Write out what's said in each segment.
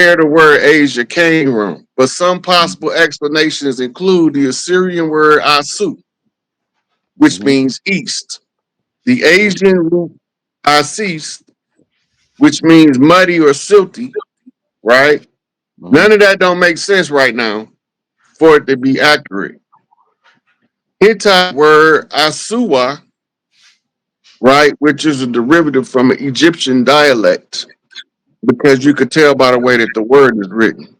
where the word Asia came from, but some possible explanations include the Assyrian word Asu, which means east, the Asian root Asis, which means muddy or silty, right? None of that don't make sense right now for it to be accurate. Hittite word Asuwa, right, which is a derivative from an Egyptian dialect, because you could tell by the way that the word is written.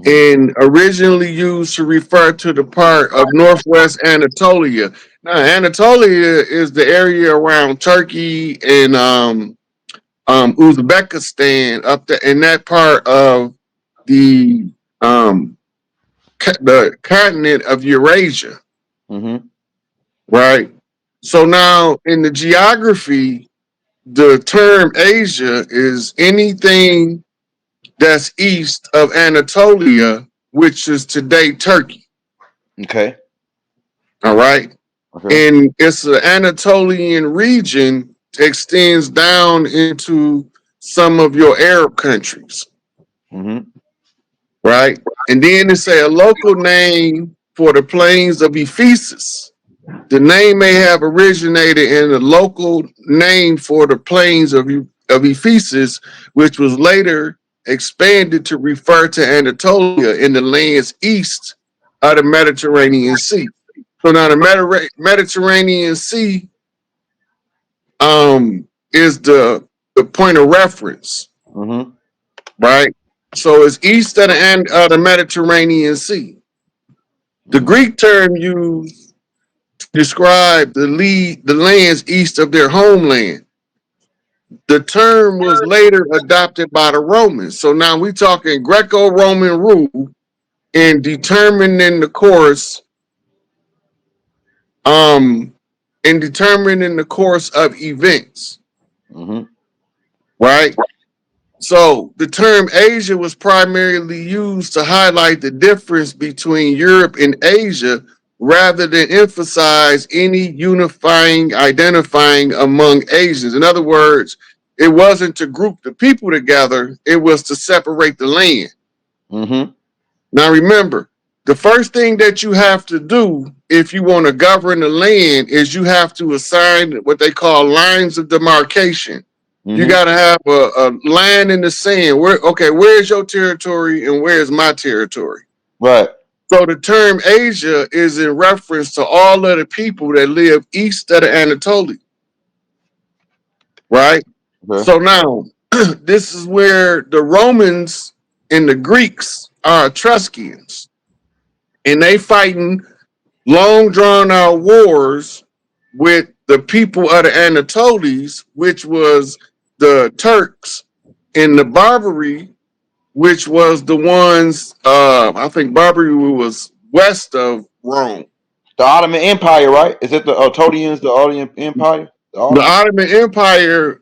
And originally used to refer to the part of northwest Anatolia. Now, Anatolia is the area around Turkey and Uzbekistan, up there in that part of the the continent of Eurasia, right? So now in the geography, the term Asia is anything that's east of Anatolia, which is today Turkey. Okay. All right. Okay. And it's the Anatolian region extends down into some of your Arab countries. Right. And then it's a local name for the plains of Ephesus. The name may have originated in a local name for the plains of Ephesus, which was later expanded to refer to Anatolia in the lands east of the Mediterranean Sea. So now the Mediterranean Sea is the point of reference, right? So it's east of the Mediterranean Sea. The Greek term used to describe the lands east of their homeland. The term was later adopted by the Romans. So now we're talking Greco-Roman rule in determining the course, of events. Right? So the term Asia was primarily used to highlight the difference between Europe and Asia rather than emphasize any identifying among Asians. In other words, it wasn't to group the people together, it was to separate the land. Now remember, the first thing that you have to do if you want to govern the land is you have to assign what they call lines of demarcation. You got to have a line in the sand. Where's your territory and where's my territory? Right. So the term Asia is in reference to all of the people that live east of the Anatolia. Right? Okay. So now, this is where the Romans and the Greeks are Etruscans. And they fighting long drawn out wars with the people of the Anatolians, which was the Turks, and the Barbary, which was the ones, I think Barbary was west of Rome. The Ottoman Empire, right? Is it the Ottonians, the Ottoman Empire? The Ottoman Empire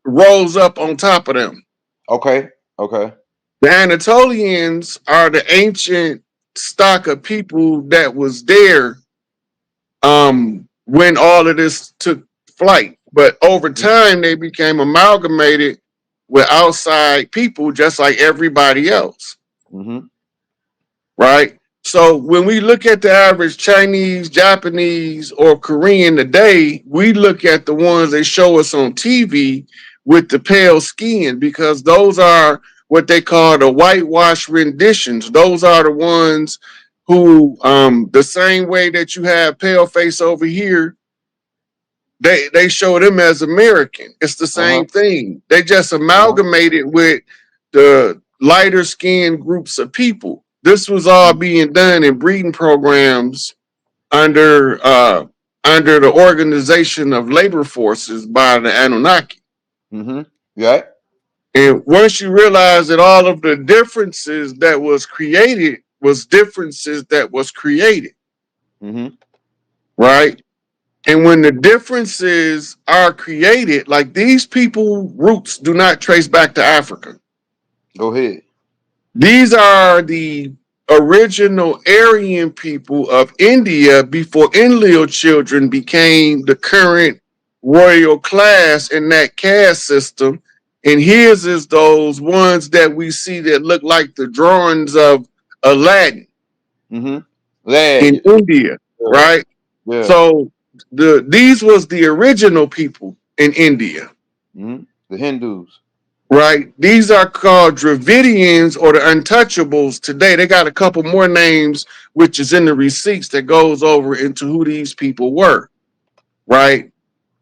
rose up on top of them. Okay. Okay. The Anatolians are the ancient stock of people that was there when all of this took flight. But over time, they became amalgamated with outside people, just like everybody else. Right? So when we look at the average Chinese, Japanese, or Korean today, we look at the ones they show us on TV with the pale skin, because those are what they call the whitewash renditions. Those are the ones who, the same way that you have pale face over here, they show them as American. It's the same thing. They just amalgamated with the lighter skinned groups of people. This was all being done in breeding programs under the Organization of Labor Forces by the Anunnaki. Yeah. And once you realize that all of the differences that was created was differences that was created. Right? And when the differences are created, like these people roots do not trace back to Africa. Go ahead. These are the original Aryan people of India before Enlil children became the current royal class in that caste system. And his is those ones that we see that look like the drawings of Aladdin Mm-hmm. in Lad. India, Yeah. right? Yeah. So these was the original people in India, Mm-hmm. The Hindus. right? These are called Dravidians or the Untouchables today. They got a couple more names, which is in the receipts that goes over into who these people were, right?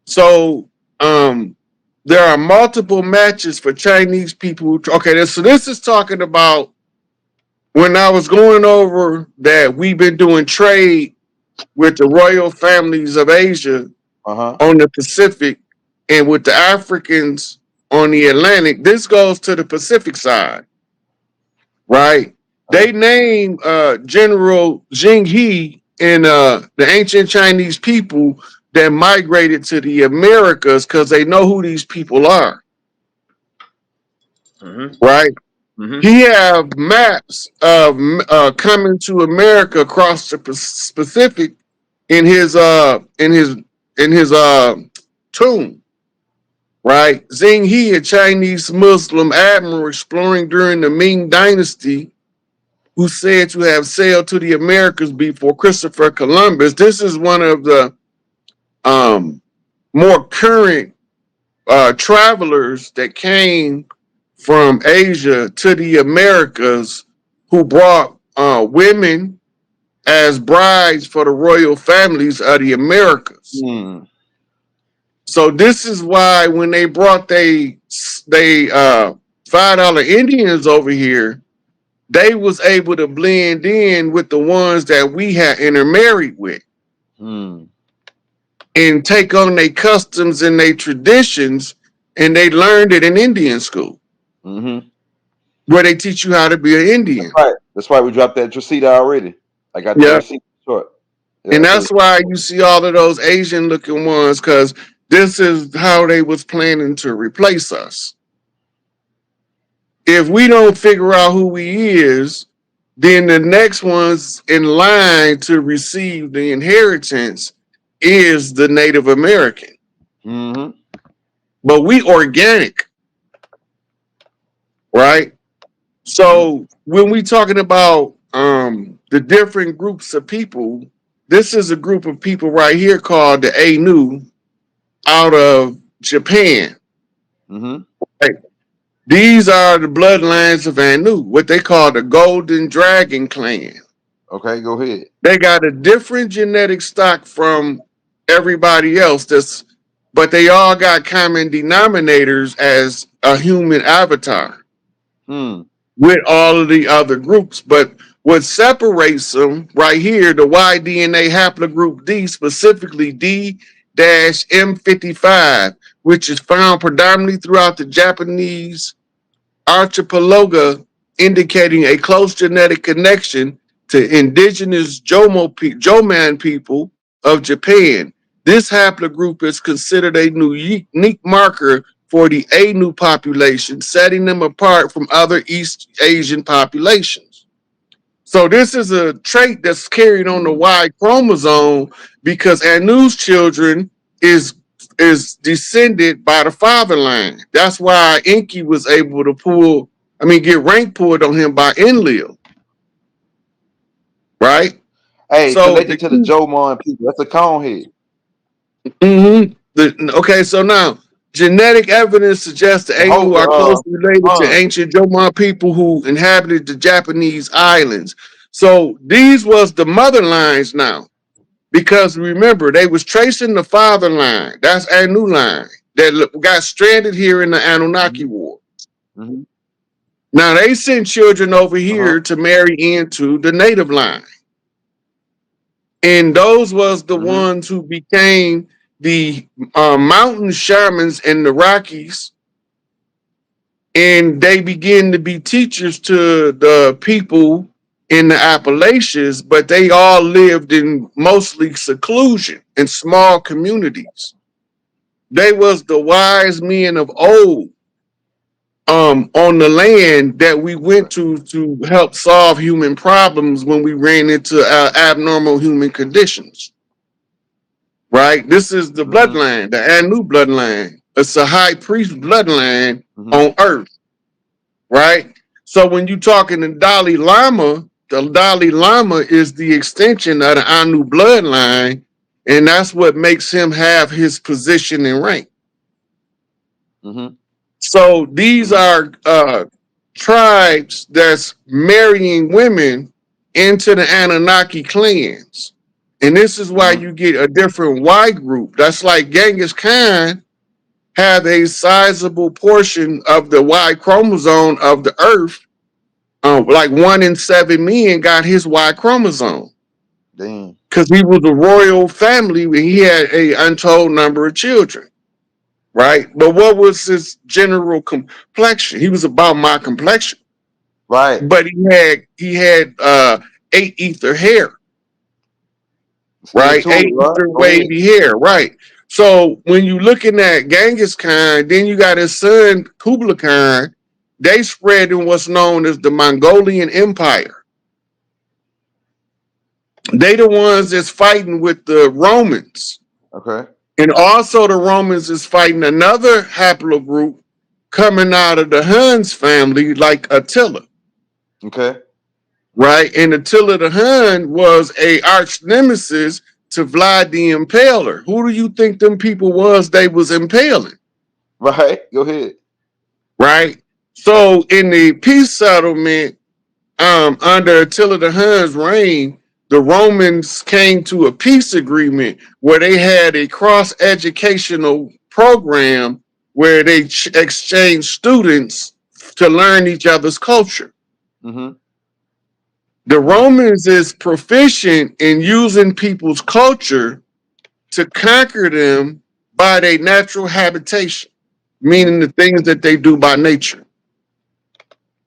So there are multiple matches for Chinese people. Okay, so this is talking about when I was going over that we've been doing trade with the royal families of Asia Uh-huh. on the Pacific and with the Africans on the Atlantic. This goes to the Pacific side, right? They name General Jing He and the ancient Chinese people that migrated to the Americas because they know who these people are, Mm-hmm. right? Mm-hmm. He have maps of coming to America across the Pacific in his tomb, right? Zheng He, a Chinese Muslim admiral exploring during the Ming Dynasty, who said to have sailed to the Americas before Christopher Columbus. This is one of the um, more current travelers that came from Asia to the Americas who brought women as brides for the royal families of the Americas. Mm. So this is why when they brought they $5 Indians over here, they was able to blend in with the ones that we had intermarried with Mm. and take on their customs and their traditions, and they learned it in Indian school Mm-hmm. where they teach you how to be an That's Indian. right. That's why we dropped that receipt already. I got the Yeah. receipt short. And Yeah. So that's why you see all of those Asian looking ones, because this is how they was planning to replace us. If we don't figure out who he is, then the next ones in line to receive the inheritance is the Native American. mm-hmm. But we organic, right? Mm-hmm. So when we talking about the different groups of people, this is a group of people right here called the Anu out of Japan. Mm-hmm. Right? These are the bloodlines of Anu, what they call the Golden Dragon Clan. Okay, go ahead. They got a different genetic stock from everybody else. But they all got common denominators as a human avatar Hmm. with all of the other groups. But what separates them right here, the Y-DNA haplogroup D, specifically D-M55, which is found predominantly throughout the Japanese archipelago, indicating a close genetic connection to indigenous Joman people of Japan. This haplogroup is considered a unique marker for the Anu population, setting them apart from other East Asian populations. So this is a trait that's carried on the Y chromosome because Anu's children is descended by the father line. That's why Inky was able to get rank pulled on him by Enlil, right? Hey, So connected to the Joe Mon people. That's a cone head. okay, so now genetic evidence suggests the The whole Anu are the closely related to Mon. ancient Jomon people who inhabited the Japanese islands. So these was the mother lines now. Because remember, they was tracing the father line. That's Anu line that got stranded here in the Anunnaki Mm-hmm. War. Mm-hmm. Now they sent children over Uh-huh. here to marry into the native line. And those was the Mm-hmm. ones who became the mountain shamans in the Rockies. And they began to be teachers to the people in the Appalachians, but they all lived in mostly seclusion in small communities. They was the wise men of old on the land that we went to help solve human problems when we ran into abnormal human conditions. Right? This is the Mm-hmm. bloodline, the Anu bloodline It's a high priest bloodline Mm-hmm. on Earth, right? So when you talking to Dalai Lama, the Dalai Lama is the extension of the Anu bloodline, and that's what makes him have his position and rank. Mm-hmm. So these Mm-hmm. are tribes that's marrying women into the Anunnaki clans. And this is why Mm-hmm. you get a different Y group. That's like Genghis Khan have a sizable portion of the Y chromosome of the Earth. Like 1 in 7 men got his Y chromosome Damn. because he was a royal family and he had a untold number of children, right? But what was his general complexion? He was about my complexion, Right. but he had 8 ether hair, Still right? to it, Eight right? ether Go ahead. wavy hair, right? So when you looking at Genghis Khan, then you got his son Kublai Khan. They spread in what's known as the Mongolian Empire. They the ones that's fighting with the Romans. Okay. And also the Romans is fighting another haplogroup coming out of the Huns family, like Attila, Okay. right? And Attila the Hun was a arch nemesis to Vlad the Impaler. Who do you think them people was they was impaling, Right. Go ahead. right? So in the peace settlement, under Attila the Hun's reign, the Romans came to a peace agreement where they had a cross-educational program where they exchanged students to learn each other's culture. Mm-hmm. The Mm-hmm. Romans is proficient in using people's culture to conquer them by their natural habitation, meaning the things that they do by nature,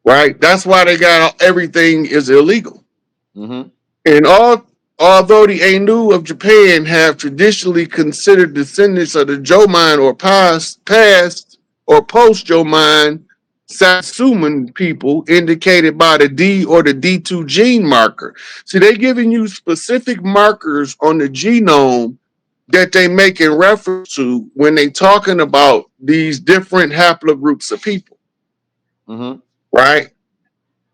right? That's why they got everything is illegal. Mm-hmm. And although the Ainu of Japan have traditionally considered descendants of the Jomon or past or post Jomon Satsuman people indicated by the D or the D2 gene marker. See, they're giving you specific markers on the genome that they make in reference to when they talking about these different haplogroups of people, Mm-hmm. right?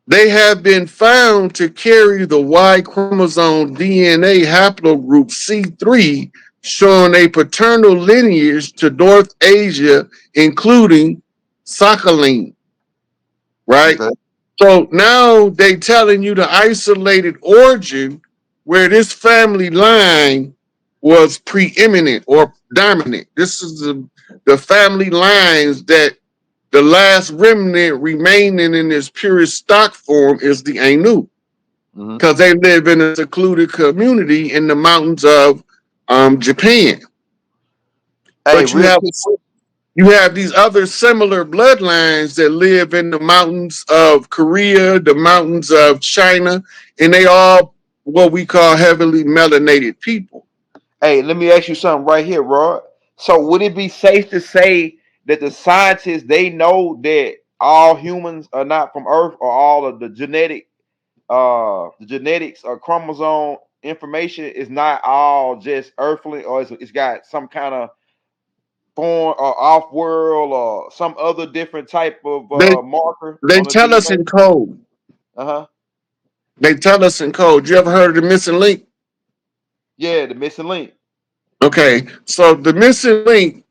They have been found to carry the Y chromosome DNA haplogroup C3, showing a paternal lineage to North Asia, including Sakhalin, right? Okay. So now they telling you the isolated origin where this family line was preeminent or dominant. This is the family lines that the last remnant remaining in its purest stock form is the Ainu, Mm-hmm. because they live in a secluded community in the mountains of Japan. Hey, But real quick. you have these other similar bloodlines that live in the mountains of Korea, the mountains of China, and they all what we call heavily melanated people. Hey, let me ask you something right here, Rod. So would it be safe to say that the scientists they know that all humans are not from Earth, or all of the genetics or chromosome information is not all just earthly, or it's got some kind of foreign or off world or some other different type of They marker they on the tell us DNA? in code. Uh-huh. They tell us in code. You ever heard of the missing link? Yeah, the missing link. Okay, so the missing link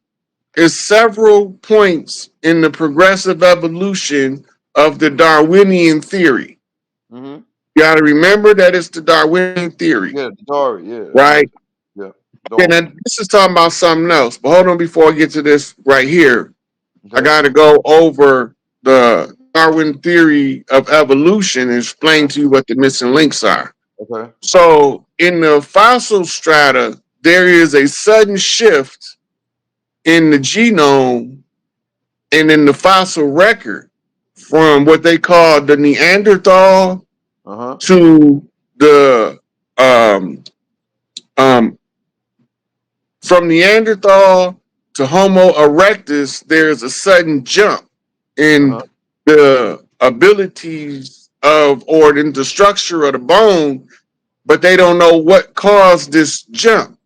is several points in the progressive evolution of the Darwinian theory. Mm-hmm. You got to remember that it's the Darwinian theory, Yeah, Darwin. Yeah, that's right? right. Yeah, And Darwin. then this is talking about something else. But hold on, before I get to this right here, I Okay. got to go over the Darwin theory of evolution and explain to you what the missing links are. Okay. So, in the fossil strata, there is a sudden shift in the genome and in the fossil record from what they call the Neanderthal Uh-huh. to the um, um, from Neanderthal to Homo erectus, there's a sudden jump in Uh-huh. the abilities of or in the structure of the bone, but they don't know what caused this jump.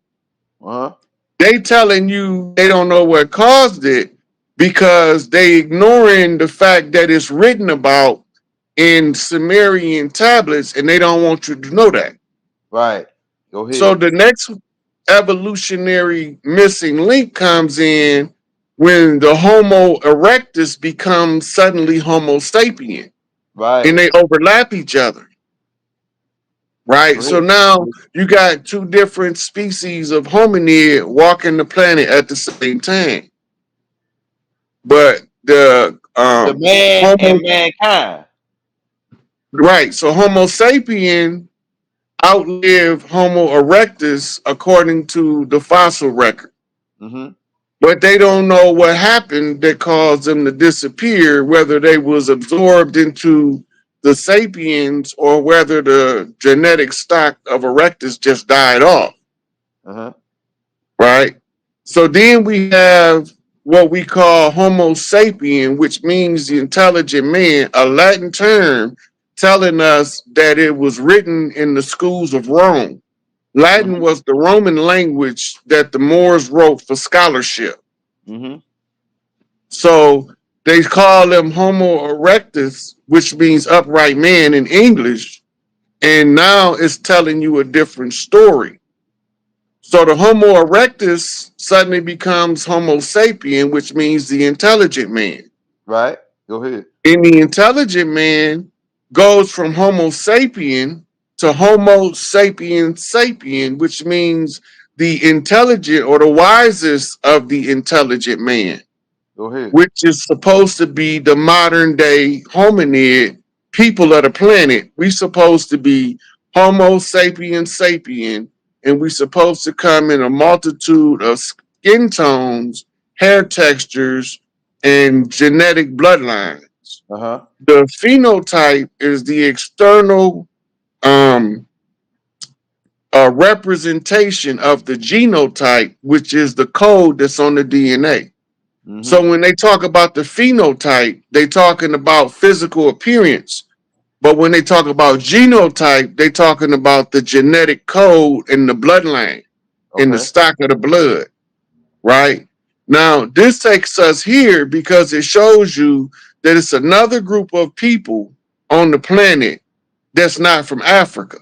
Uh-huh. They telling you they don't know what caused it because they ignoring the fact that it's written about in Sumerian tablets, and they don't want you to know that. Right. Go So ahead. the next evolutionary missing link comes in when the Homo erectus becomes suddenly Homo sapien, and Right. they overlap each other. Right. Go So ahead. now you got two different species of hominid walking the planet at the same time. But the The man Homo, and mankind. right. So Homo sapien outlived Homo erectus according to the fossil record. Mm-hmm. But they don't know what happened that caused them to disappear, whether they was absorbed into the sapiens or whether the genetic stock of erectus just died off. Uh-huh. Right? So then we have what we call Homo sapien, which means the intelligent man, a Latin term telling us that it was written in the schools of Rome. Latin Mm-hmm. was the Roman language that the Moors wrote for scholarship. Mm-hmm. So they call them Homo erectus, which means upright man in English. And now it's telling you a different story. So the Homo erectus suddenly becomes Homo sapien, which means the intelligent man. Right. Go ahead. And the intelligent man goes from Homo sapien to Homo sapien sapien, which means the intelligent or the wisest of the intelligent man, Go ahead. which is supposed to be the modern day hominid, people of the planet. We supposed to be Homo sapiens sapien, and we supposed to come in a multitude of skin tones, hair textures, and genetic bloodlines. Uh-huh. The phenotype is the external um, representation of the genotype, which is the code that's on the DNA. Mm-hmm. So when they talk about the phenotype, they talking about physical appearance. But when they talk about genotype, they talking about the genetic code in the bloodline, in the Okay. stock of the blood, right? Now, this takes us here because it shows you that it's another group of people on the planet that's not from Africa.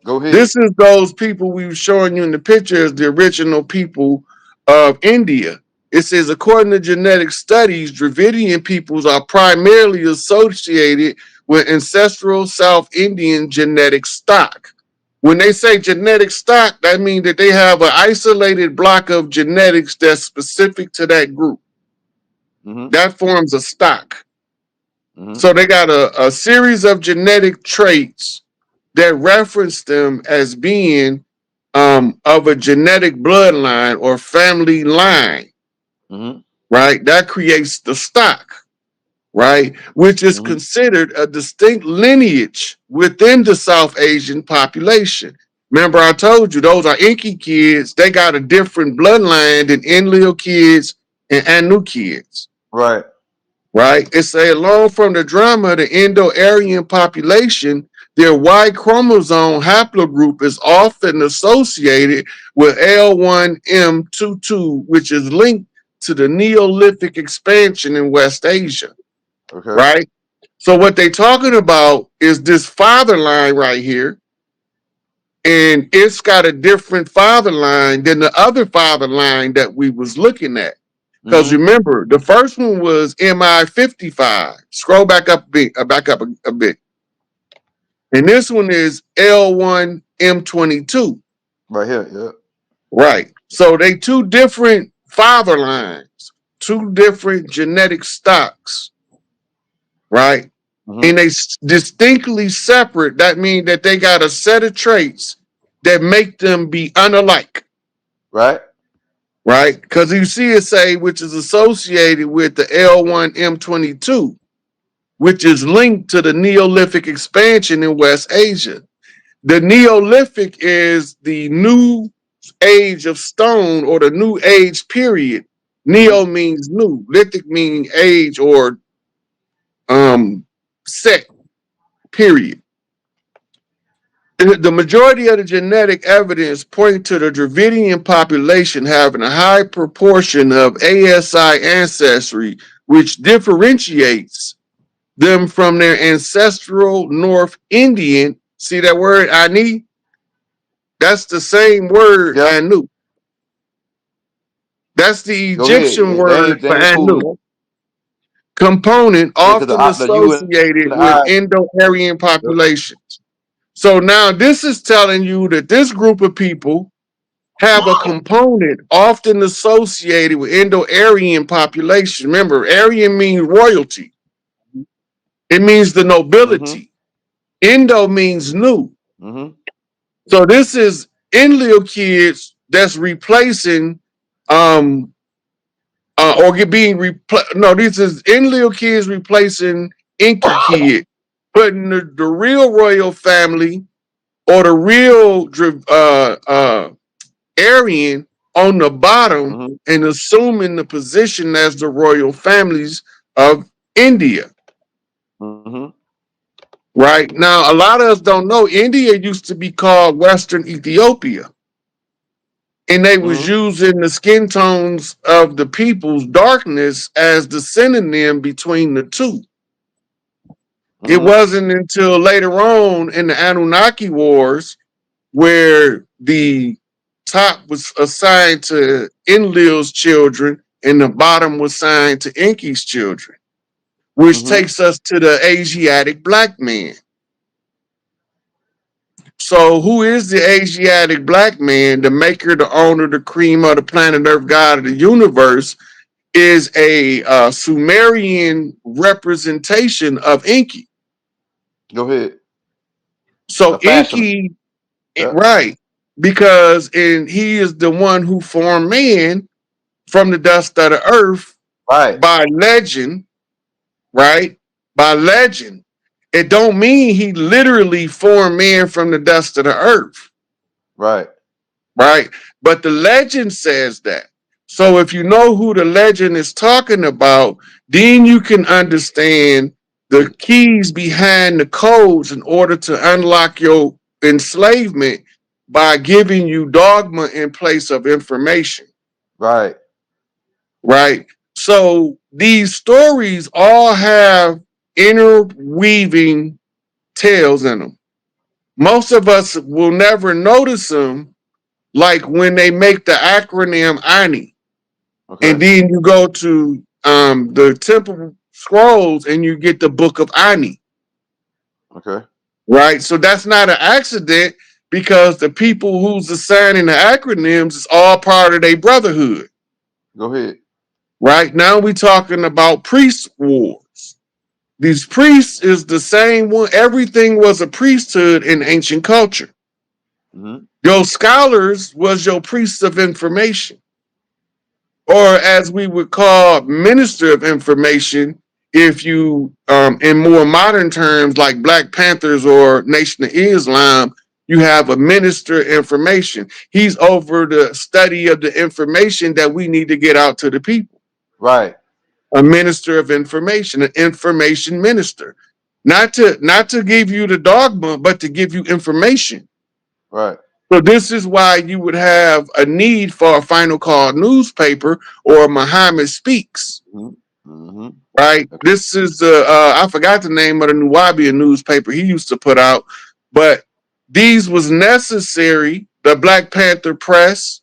Go ahead. This is those people we were showing you in the pictures, the original people of India. It says, according to genetic studies, Dravidian peoples are primarily associated with ancestral South Indian genetic stock. When they say genetic stock, that means that they have an isolated block of genetics that's specific to that group. Mm-hmm. That forms a stock. Mm-hmm. So they got a series of genetic traits that reference them as being of a genetic bloodline or family line, Mm-hmm. right? That creates the stock, right? Which is Mm-hmm. considered a distinct lineage within the South Asian population. Remember, I told you those are Inky kids. They got a different bloodline than Enlil kids and Anu kids, Right. right? It's a along from the drama, the Indo-Aryan population, their Y chromosome haplogroup is often associated with L1M22, which is linked to the Neolithic expansion in West Asia, Okay. right? So what they're talking about is this father line right here, and it's got a different father line than the other father line that we was looking at. Because Mm-hmm. remember, the first one was MI55. Scroll back up a bit, a bit. And this one is L1M22. Right here. Yeah. Right. So they two different father lines, two different genetic stocks, right? Mm-hmm. And they distinctly separate. That means that they got a set of traits that make them be unalike, Right. right? Because you see it say, which is associated with the L1M22, which is linked to the Neolithic expansion in West Asia. The Neolithic is the new age of stone or the new age period. Mm-hmm. Neo means new, lithic meaning age or um set period. The majority of the genetic evidence pointing to the Dravidian population having a high proportion of ASI ancestry, which differentiates them from their ancestral North Indian. See that word Ani? That's the same word Yeah. Anu. That's the Go ahead. Egyptian They word for ain't Anu. fooling. Component Yeah, because often the U and associated the with I. Indo-Aryan Yep. populations. So now this is telling you that this group of people have a component often associated with Indo-Aryan population. Remember, Aryan means royalty. It means the Mm-hmm. nobility. Indo means new. Mm-hmm. So this is Enlil kids that's replacing um being replaced. No, this is Enlil kids replacing Inky kid, putting the real royal family or the real Aryan on the bottom Mm-hmm. and assuming the position as the royal families of India. Mm-hmm. Right now, a lot of us don't know India used to be called Western Ethiopia, and they was Mm-hmm. using the skin tones of the people's darkness as the synonym between the two. It Mm-hmm. wasn't until later on in the Anunnaki Wars where the top was assigned to Enlil's children and the bottom was assigned to Enki's children, which Mm-hmm. takes us to the Asiatic black man. So, who is the Asiatic black man, the maker, the owner, the cream of the planet Earth, God of the universe, is a Sumerian representation of Enki. Go ahead. So, A fashioner. Enki, Yeah. right, because he is the one who formed man from the dust of the earth Right. by legend, right? By legend. It don't mean he literally formed man from the dust of the earth, Right. right? But the legend says that. So if you know who the legend is talking about, then you can understand the keys behind the codes in order to unlock your enslavement by giving you dogma in place of information, Right. right? So these stories all have interweaving tales in them. Most of us will never notice them, like when they make the acronym ANI, and Okay. then you go to the Temple Scrolls and you get the Book of Ani, Okay. right? So that's not an accident because the people who's assigning the acronyms is all part of their brotherhood, Go ahead. right? Now we talking about priest wars. These priests is the same one. Everything was a priesthood in ancient culture. Mm-hmm. Your scholars was your priests of information, or as we would call minister of information, if you in more modern terms like Black Panthers or Nation of Islam, you have a minister of information. He's over the study of the information that we need to get out to the people. Right. A minister of information, an information minister, not to give you the dogma, but to give you information. Right. So this is why you would have a need for a Final Call newspaper or Muhammad Speaks, Mm-hmm. Mm-hmm. right? Okay. This is the I forgot the name of the Nuwabian newspaper he used to put out, but these was necessary. The Black Panther Press,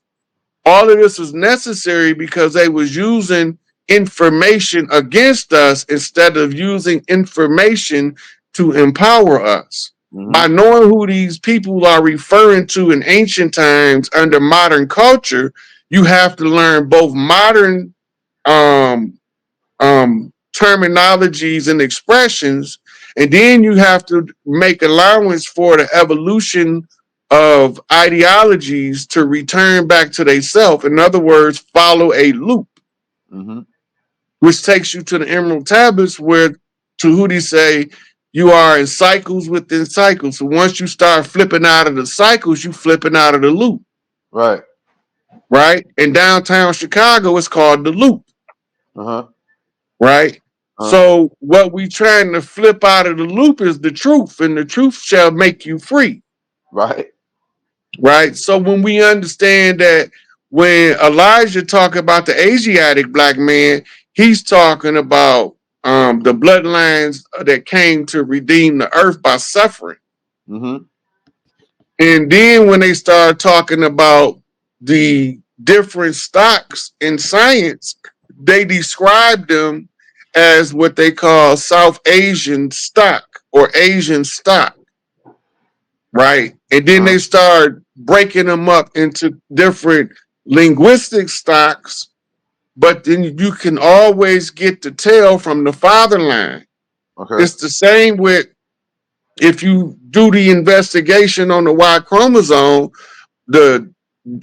all of this was necessary because they was using information against us instead of using information to empower us. By Mm-hmm. knowing who these people are referring to in ancient times under modern culture, you have to learn both modern um, terminologies and expressions, and then you have to make allowance for the evolution of ideologies to return back to themselves. In other words, follow a loop, Mm-hmm. which takes you to the Emerald Tablets, where Tahuti say you are in cycles within cycles. So once you start flipping out of the cycles, you flipping out of the loop, Right. right? In downtown Chicago, it's called the loop, Uh-huh. right? Uh-huh. So what we trying to flip out of the loop is the truth, and the truth shall make you free. Right. right? So when we understand that when Elijah talk about the Asiatic black man, he's talking about the bloodlines that came to redeem the earth by suffering. Mm-hmm. And then when they start talking about the different stocks in science, they describe them as what they call South Asian stock or Asian stock, right? And then they start breaking them up into different linguistic stocks, but then you can always get the tail from the father line. Okay. It's the same with if you do the investigation on the Y chromosome, the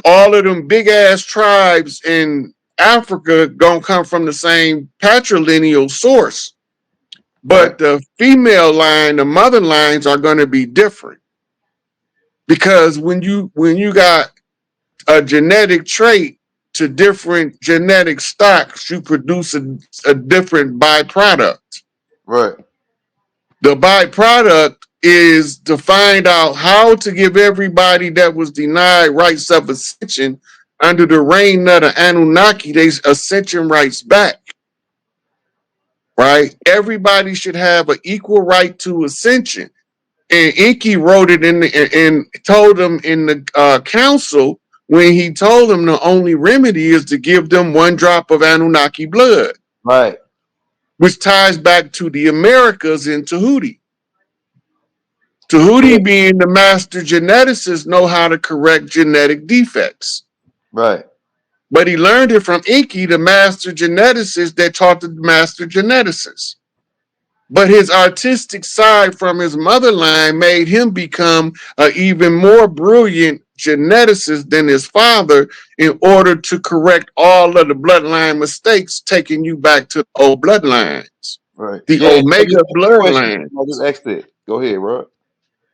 all of them big ass tribes in Africa gonna come from the same patrilineal source, Right. but the female line, the mother lines are gonna be different because when you got a genetic trait to different genetic stocks, you produce a different byproduct. Right. The byproduct is to find out how to give everybody that was denied rights of ascension under the reign of the Anunnaki, they ascension rights back, right? Everybody should have an equal right to ascension. And Inky wrote it and told them in the council when he told them the only remedy is to give them one drop of Anunnaki blood, Right. which ties back to the Americas in Tahuti. Yeah. Tahuti, being the master geneticist, know how to correct genetic defects. Right. But he learned it from Inky, the master geneticist that taught the master geneticist. But his artistic side from his mother line made him become an even more brilliant geneticist than his father in order to correct all of the bloodline mistakes, taking you back to the old bloodlines, Right. the Yeah. So just Omega ask the question. bloodline. I just asked it. Go ahead, bro.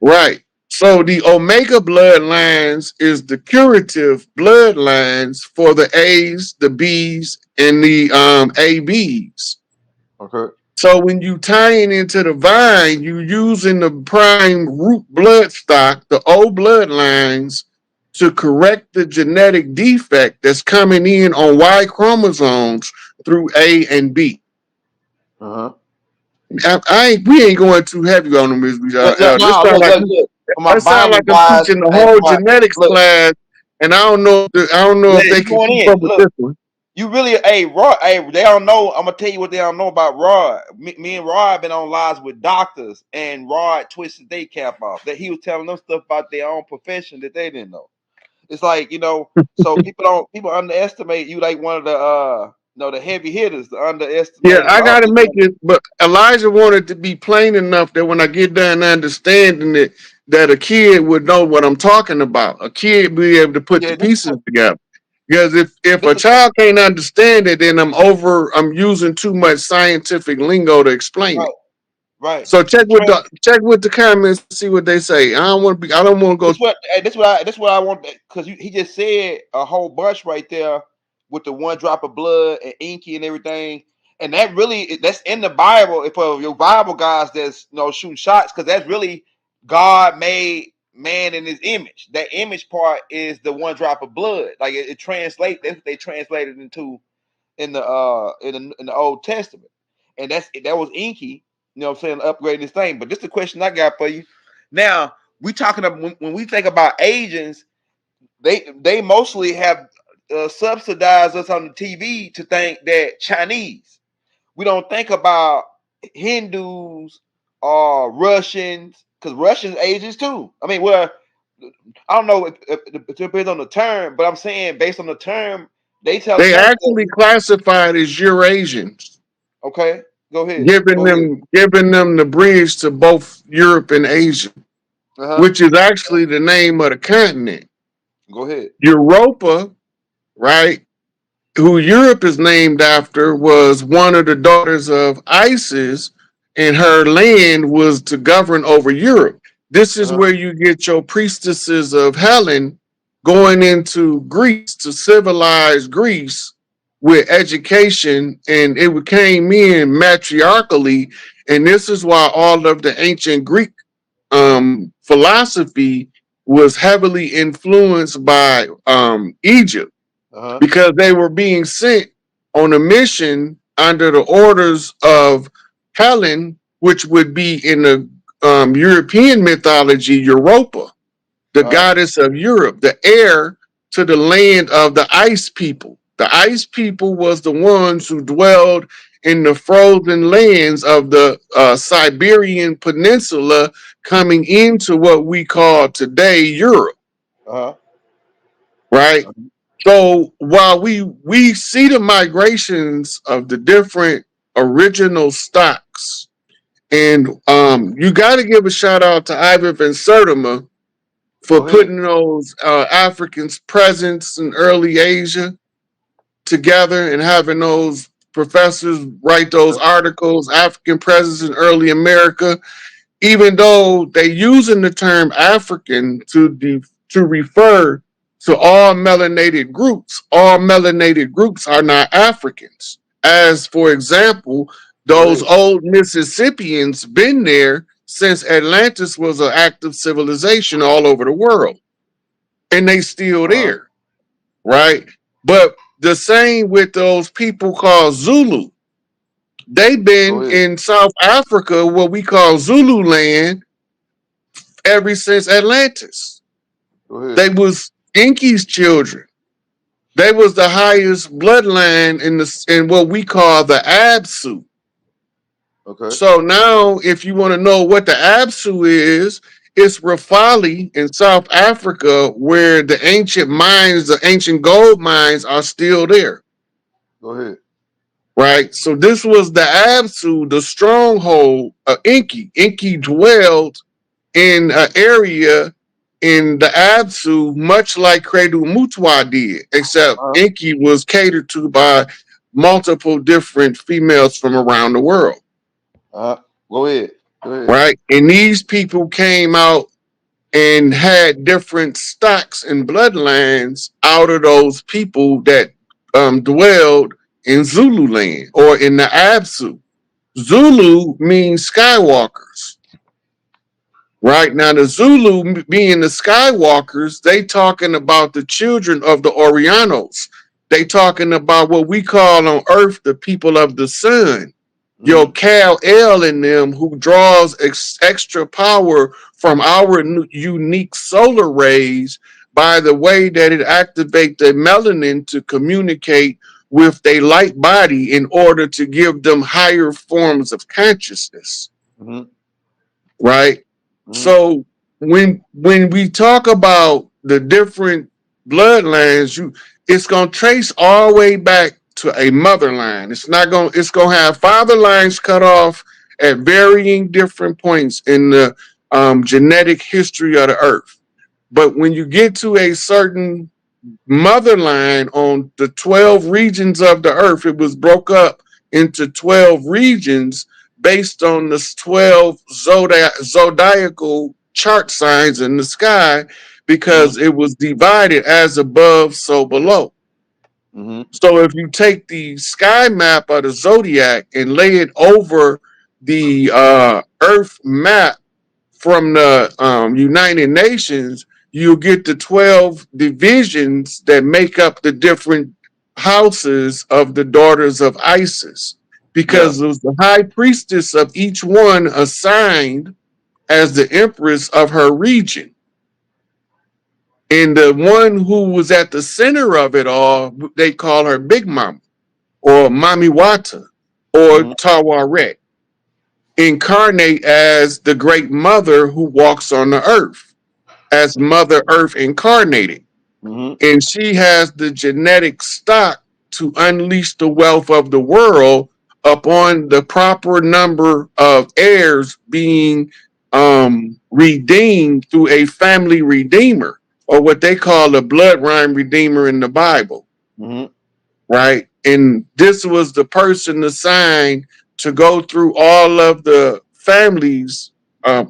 Right. So the Omega bloodlines is the curative bloodlines for the A's, the B's, and the ABs. Okay. So when you tying into the vine, you using the prime root blood stock, the O bloodlines, to correct the genetic defect that's coming in on Y chromosomes through A and B. Uh-huh. We ain't going too heavy on them. This No, sound like look. For my that sound Bible like I'm wise teaching the and for whole my genetics look, class, and I don't know yeah, if they you can going keep in. up with Look, this one. you really, hey, Rod, hey, they don't know. I'm gonna tell you what they don't know about Rod. Me and Rod been on lives with doctors, and Rod twisted their cap off. That he was telling them stuff about their own profession that they didn't know. It's like, so people underestimate you like one of the the heavy hitters, the Yeah, underestimated I got to make officers. it, but Elijah wanted to be plain enough that when I get done understanding it, that a kid would know what I'm talking about. A kid be able to put the Yeah, pieces together. Because if this a is child can't understand it, then I'm using too much scientific lingo to explain right, it. right. So Trust. check with the comments, see what they say. I don't want to go. This what I want because he just said a whole bunch right there with the one drop of blood and inky and everything, and that's in the Bible. If for your Bible guys that's shooting shots, because that's really God made man in His image. That image part is the one drop of blood. Like it translate. That's what they translated into in the Old Testament, and that was inky. You know what I'm saying? Upgrading this thing. But this is the question I got for you. Now we talking about when we think about Asians, they mostly have subsidized us on the TV to think that Chinese. We don't think about Hindus or Russians because Russians Asians too. I mean, well, I don't know if it depends on the term, but I'm saying based on the term, they telling They us actually that. classified as Eurasians, Okay, go ahead, giving go ahead. them the bridge to both Europe and Asia, Uh huh. which is actually the name of the continent. Go ahead. Europa, right? Who Europe is named after was one of the daughters of Isis, and her land was to govern over Europe. This Uh is huh. where you get your priestesses of Helen going into Greece to civilize Greece with education, and it came in matriarchally. And this is why all of the ancient Greek philosophy was heavily influenced by Egypt because they were being sent on a mission under the orders of Helen, which would be in the European mythology, Europa, the goddess of Europe, the heir to the land of the ice people. The ice people was the ones who dwelled in the frozen lands of the Siberian Peninsula, coming into what we call today Europe. Right? So while we see the migrations of the different original stocks, and you got to give a shout out to Ivan Van Sertima for putting those Africans' presence in early Asia together and having those professors write those articles, African presence in early America, even though they using the term African to refer to all melanated groups. All melanated groups are not Africans. As, for example, those old Mississippians been there since Atlantis was an active civilization all over the world. And they still there, right? But the same with those people called Zulu. They've been in South Africa, what we call Zulu land, ever since Atlantis. They was Inky's children. They was the highest bloodline in what we call the Absu. So now, if you want to know what the Absu is, it's Rafali in South Africa, where the ancient mines, the ancient gold mines, are still there. Right? So this was the Absu, the stronghold of Inky. Inky dwelled in an area in the Absu, much like Credo Mutwa did, except Inky was catered to by multiple different females from around the world. Go ahead. Right? And these people came out and had different stocks and bloodlines out of those people that dwelled in Zululand or in the Absu. Zulu means Skywalkers. Right? Now, the Zulu being the Skywalkers, they talking about the children of the Orianos. They talking about what we call on Earth the people of the sun. Your Kal-El in them, who draws extra power from our unique solar rays by the way that it activates the melanin to communicate with their light body in order to give them higher forms of consciousness. Right? So when we talk about the different bloodlines, it's gonna trace all the way back to a mother line. It's gonna have father lines cut off at varying different points in the genetic history of the earth. But when you get to a certain mother line on the 12 regions of the earth, it was broke up into 12 regions based on the 12 zodiacal chart signs in the sky, because it was divided as above, so below. So if you take the sky map of the zodiac and lay it over the earth map from the United Nations, you'll get the 12 divisions that make up the different houses of the daughters of Isis, because it was the high priestess of each one assigned as the empress of her region. And the one who was at the center of it all, they call her Big Mama or Mami Wata or Tawaret, incarnate as the great mother who walks on the earth, as Mother Earth incarnated. And she has the genetic stock to unleash the wealth of the world upon the proper number of heirs being redeemed through a family redeemer, or what they call a bloodline redeemer in the Bible. Right? And this was the person assigned to go through all of the families,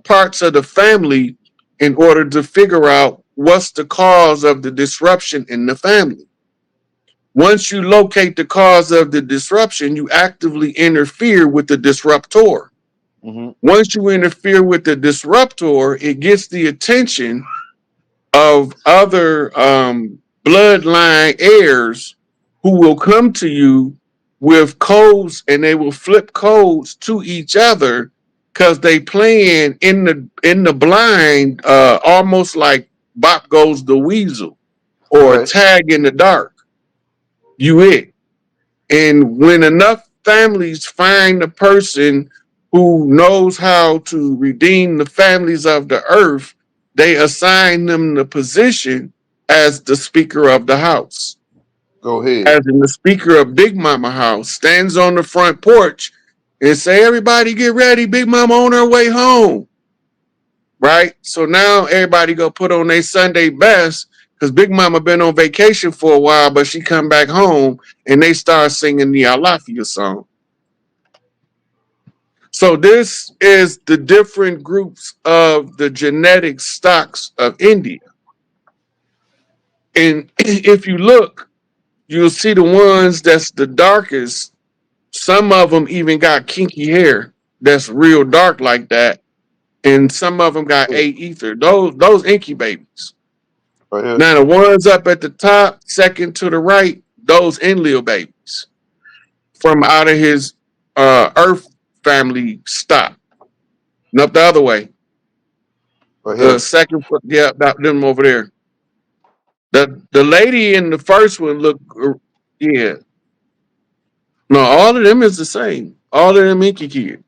parts of the family, in order to figure out what's the cause of the disruption in the family. Once you locate the cause of the disruption, you actively interfere with the disruptor. Once you interfere with the disruptor, it gets the attention of other bloodline heirs who will come to you with codes, and they will flip codes to each other because they playing in the blind, almost like Bop Goes the Weasel or Okay. Tag in the Dark. You it. And when enough families find a person who knows how to redeem the families of the earth, they assign them the position as the Speaker of the House. Go ahead. As in the Speaker of Big Mama House stands on the front porch and say, everybody get ready, Big Mama on her way home. Right? So now everybody go put on their Sunday best because Big Mama been on vacation for a while, but she come back home and they start singing the Alafia song. So this is the different groups of the genetic stocks of India. And if you look, you'll see the ones that's the darkest. Some of them even got kinky hair that's real dark like that. And some of them got a ether. Those inky babies. Right here. Now the ones up at the top, second to the right, those Enlil babies from out of his Earth family stock. And up the other way. Right The here. second, yeah, about them over there. The lady in the first one look, yeah. No, all of them is the same. All of them Inky kids.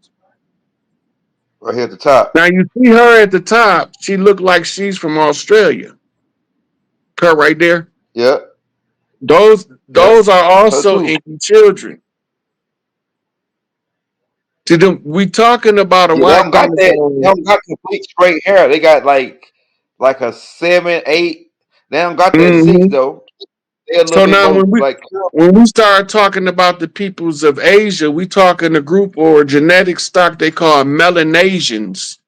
Right here at the top. Now you see her at the top. She look like she's from Australia. Her right there. Yep. Yep. Those are Her also too. Inky children. To them, we talking about a Yeah, they Y don't got that. They chromosome. don't got complete straight hair. They got like a 7, 8. They don't got that 6 Hmm. though. They're a little So bit now more like curly. when we start talking about the peoples of Asia, we talking a group or a genetic stock they call Melanesians.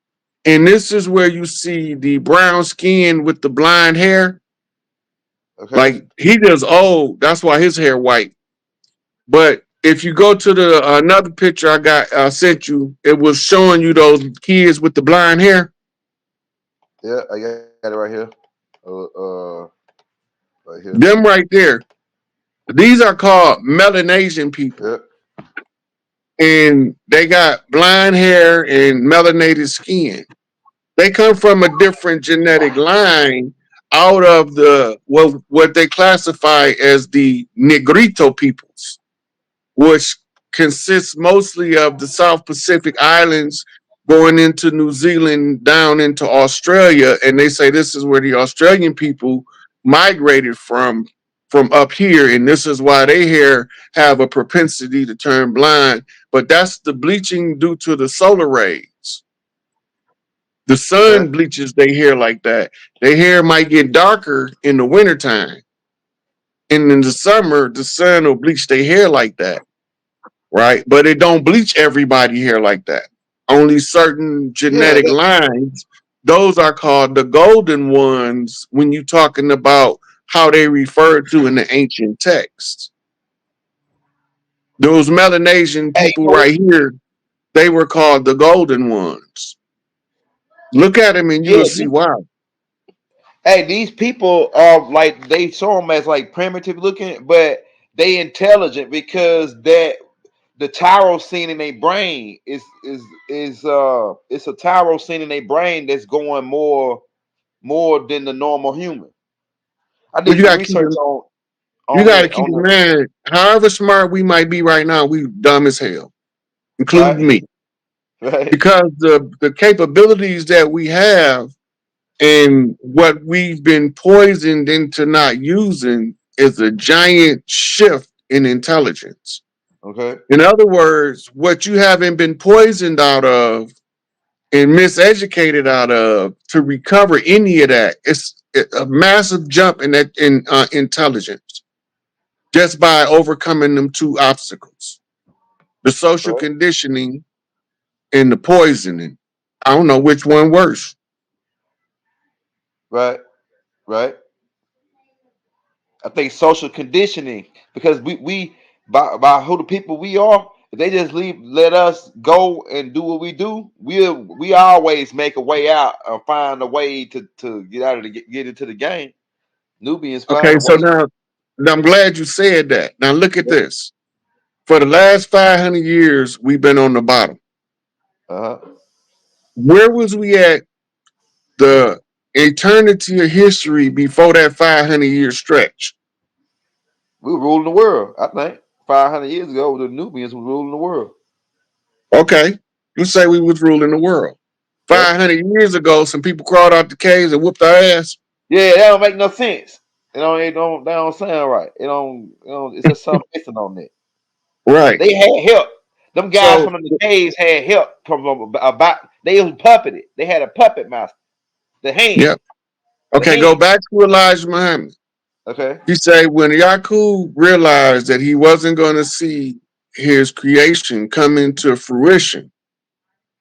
And this is where you see the brown skin with the blonde hair. Okay. Like he just old. That's why his hair white. But if you go to the another picture I got sent you, it was showing you those kids with the blonde hair. Yeah, I got it right here. Right here. Them right there. These are called Melanesian people. Yeah. And they got blonde hair and melanated skin. They come from a different genetic line out of the what they classify as the Negrito peoples, which consists mostly of the South Pacific Islands going into New Zealand down into Australia, and they say this is where the Australian people migrated from up here, and this is why they here have a propensity to turn blind. But that's the bleaching due to the solar rays. The Okay. sun bleaches their hair like that. Their hair might get darker in the wintertime. And in the summer, the sun will bleach their hair like that, right? But it don't bleach everybody hair like that. Only certain Yeah. genetic lines, those are called the golden ones when you're talking about how they referred to in the ancient texts. Those Melanesian Hey, people right here, they were called the golden ones. Look at them and yeah. you'll see why. Hey, these people are like they show them as like primitive looking, but they intelligent because that the tyrosine in their brain is it's a tyrosine in their brain that's going more than the normal human. I But did some research you on gotta that keep on in the mind, however smart we might be right now, we dumb as hell, including right me. right Because the capabilities that we have and what we've been poisoned into not using is a giant shift in intelligence. okay In other words, what you haven't been poisoned out of and miseducated out of to recover any of that, it's a massive jump in that in intelligence just by overcoming them two obstacles: the social right conditioning and the poisoning. I don't know which one worse. right right. I think social conditioning because we by who the people we are. If they just let us go and do what we do, we always make a way out or find a way to get out of the get into the game. Nubians Okay, find a so way. now I'm glad you said that. Now look at this. For the last 500 years, we've been on the bottom. Uh-huh. Where was we at the eternity of history before that 500-year stretch? We were ruling the world. I think 500 years ago, the Nubians were ruling the world. Okay, you say we was ruling the world. Yep. 500 years ago, some people crawled out the caves and whooped our ass. Yeah, that don't make no sense. That don't sound right. It's just something missing on that. Right. They had help. Them guys So, from the caves had help from about. They was puppeted. They had a puppet master. The hand. yeah. The Okay, go hand. back to Elijah Muhammad. Okay. He said when Yaqub realized that he wasn't going to see his creation come into fruition,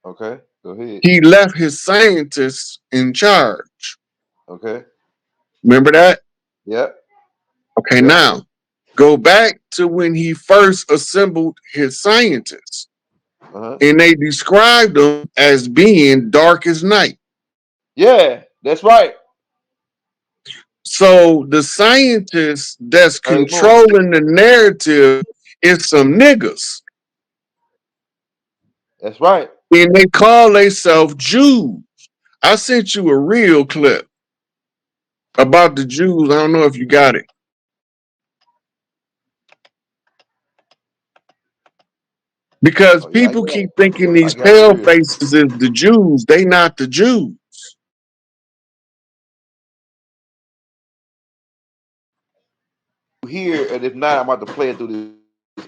Okay. Go ahead. he left his scientists in charge. Okay. Remember that? Yep. Okay, Yep. now go back to when he first assembled his scientists, Uh-huh. and they described them as being dark as night. Yeah, that's right. So the scientists that's Hey, boom. controlling the narrative is some niggas, That's right. and they call themselves Jews. I sent you a real clip about the Jews. I don't know if you got it. Because Oh yeah, I people got keep it. thinking I these got it pale real. faces is the Jews. They not the Jews. Here, and if not, I'm about to play it through this.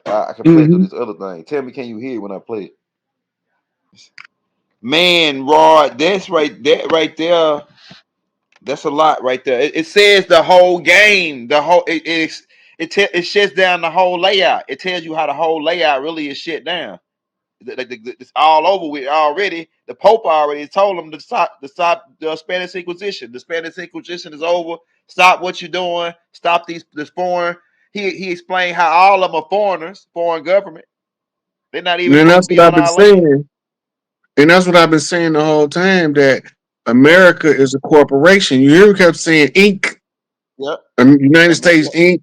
I can play it through Mm-hmm. this other thing. Tell me, can you hear it when I play it? Man, Rod, that right there. That's a lot right there. It says the whole game, the whole it shuts down the whole layout. It tells you how the whole layout really is shut down. It's all over with already. The Pope already told them to stop the Spanish Inquisition. The Spanish Inquisition is over. Stop what you're doing. Stop this foreign. He explained how all of them are foreigners, foreign government. They're not even And supposed to that's be what I've on been our land. saying. And that's what I've been saying the whole time that America is a corporation. You hear me kept saying Inc. Yep. United And States Inc.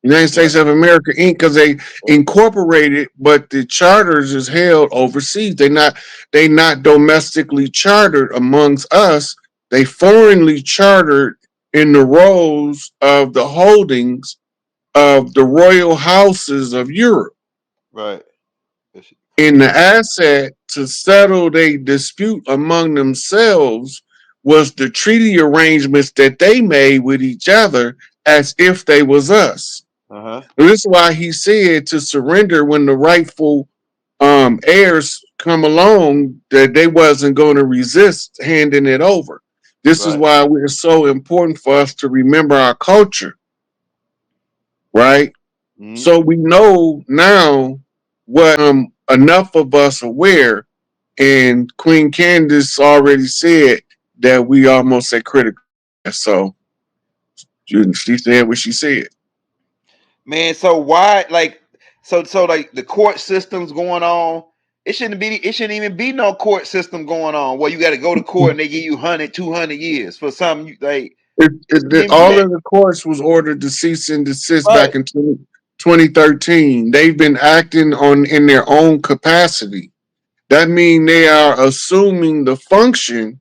United yep. States of America Inc. Because they incorporated, but the charters is held overseas. They not domestically chartered amongst us. They foreignly chartered in the roles of the holdings of the royal houses of Europe. Right. And the asset to settle their dispute among themselves was the treaty arrangements that they made with each other as if they was us. Uh-huh. This is why he said to surrender when the rightful heirs come along, that they wasn't going to resist handing it over. This is Right. why it's so important for us to remember our culture, right? Mm-hmm. So we know now what enough of us aware, and Queen Candace already said that we almost at critical. So she said what she said. Man, so why so like the court system's going on? It shouldn't even be no court system going on where you got to go to court and they give you 100, 200 years for something it shouldn't even be All that. of the courts was ordered to cease and desist Right. back in 2013. They've been acting on in their own capacity. That means they are assuming the function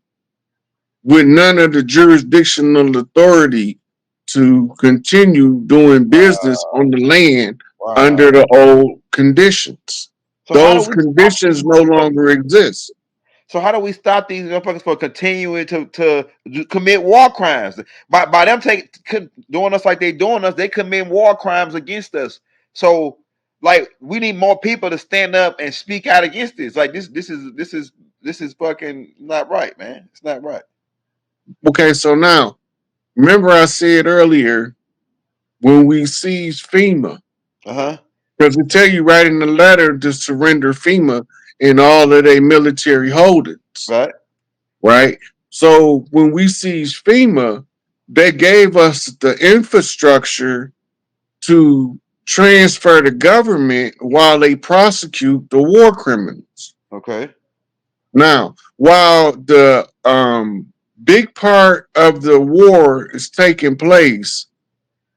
with none of the jurisdictional authority to continue doing business on the land under Wow. the old conditions. So how do Those we stop these conditions no motherfuckers? longer exist. So how do we stop these motherfuckers from continuing to commit war crimes? By them doing us like they doing us, they commit war crimes against us. So like we need more people to stand up and speak out against this. Like this is fucking not right, man. It's not right. Okay, so now, remember I said earlier when we seized FEMA, Uh-huh. because we tell you right in the letter to surrender FEMA and all of their military holdings, Right? right? So when we seized FEMA, they gave us the infrastructure to transfer the government while they prosecute the war criminals. Okay. Now, while the big part of the war is taking place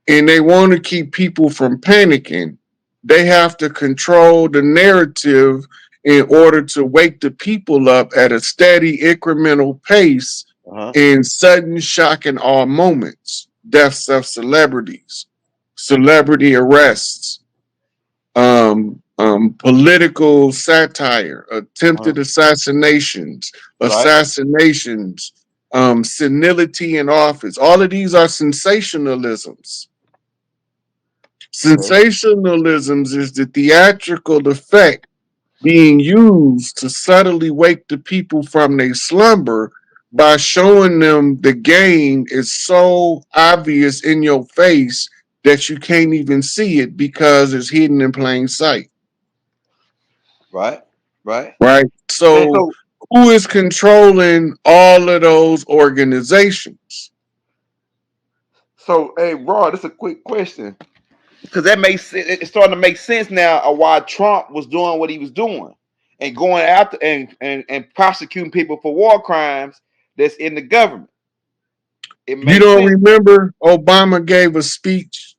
and they want to keep people from panicking, they have to control the narrative in order to wake the people up at a steady incremental pace in sudden shock and awe moments, deaths of celebrities, celebrity arrests, political satire, attempted assassinations, Right. assassinations, senility in office. All of these are sensationalisms. Okay. Sensationalisms is the theatrical effect being used to subtly wake the people from their slumber by showing them the game is so obvious in your face that you can't even see it because it's hidden in plain sight. Right. Right. Right? Man, So so who is controlling all of those organizations? hey, Rod, this is a quick question because that makes it's starting to make sense now of why Trump was doing what he was doing and going after and prosecuting people for war crimes that's in the government. It You makes don't sense. remember Obama gave a speech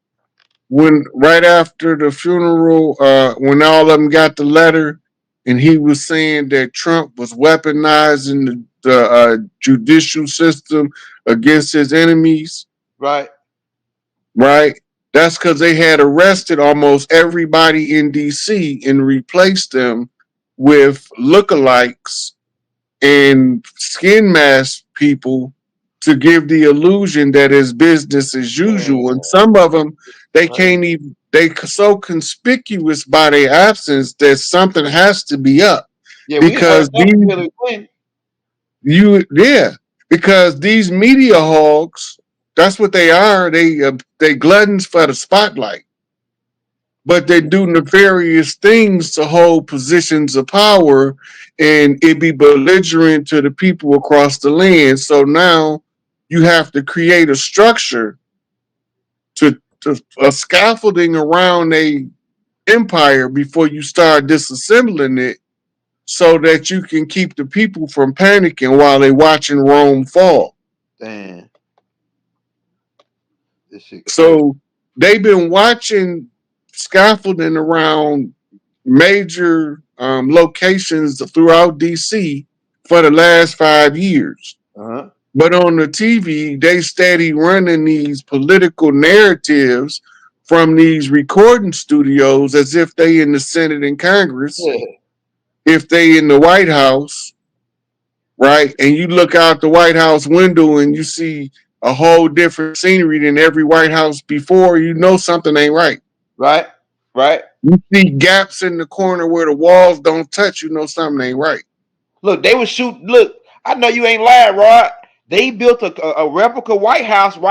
when right after the funeral, when all of them got the letter, and he was saying that Trump was weaponizing the judicial system against his enemies, Right. right? That's because they had arrested almost everybody in DC and replaced them with lookalikes and skin mask people to give the illusion that it's business as usual. And some of them, they can't even, they so conspicuous by their absence that something has to be up Yeah, we heard because that these, from Hillary Clinton. yeah, because these media hogs, that's what they are. They gluttons for the spotlight, but they do nefarious things to hold positions of power and it be belligerent to the people across the land. So now you have to create a structure to a scaffolding around a empire before you start disassembling it so that you can keep the people from panicking while they watching Rome fall. Damn, this shit crazy. So they've been watching scaffolding around major locations throughout DC for the last 5 years. Uh-huh. But on the TV, they steady running these political narratives from these recording studios as if they in the Senate and Congress, Yeah. if they in the White House, right? And you look out the White House window and you see a whole different scenery than every White House before, you know something ain't right. Right. Right. You see gaps in the corner where the walls don't touch, you know something ain't right. Look, they would shoot. Look, I know you ain't lying, Rod. They built a replica White House right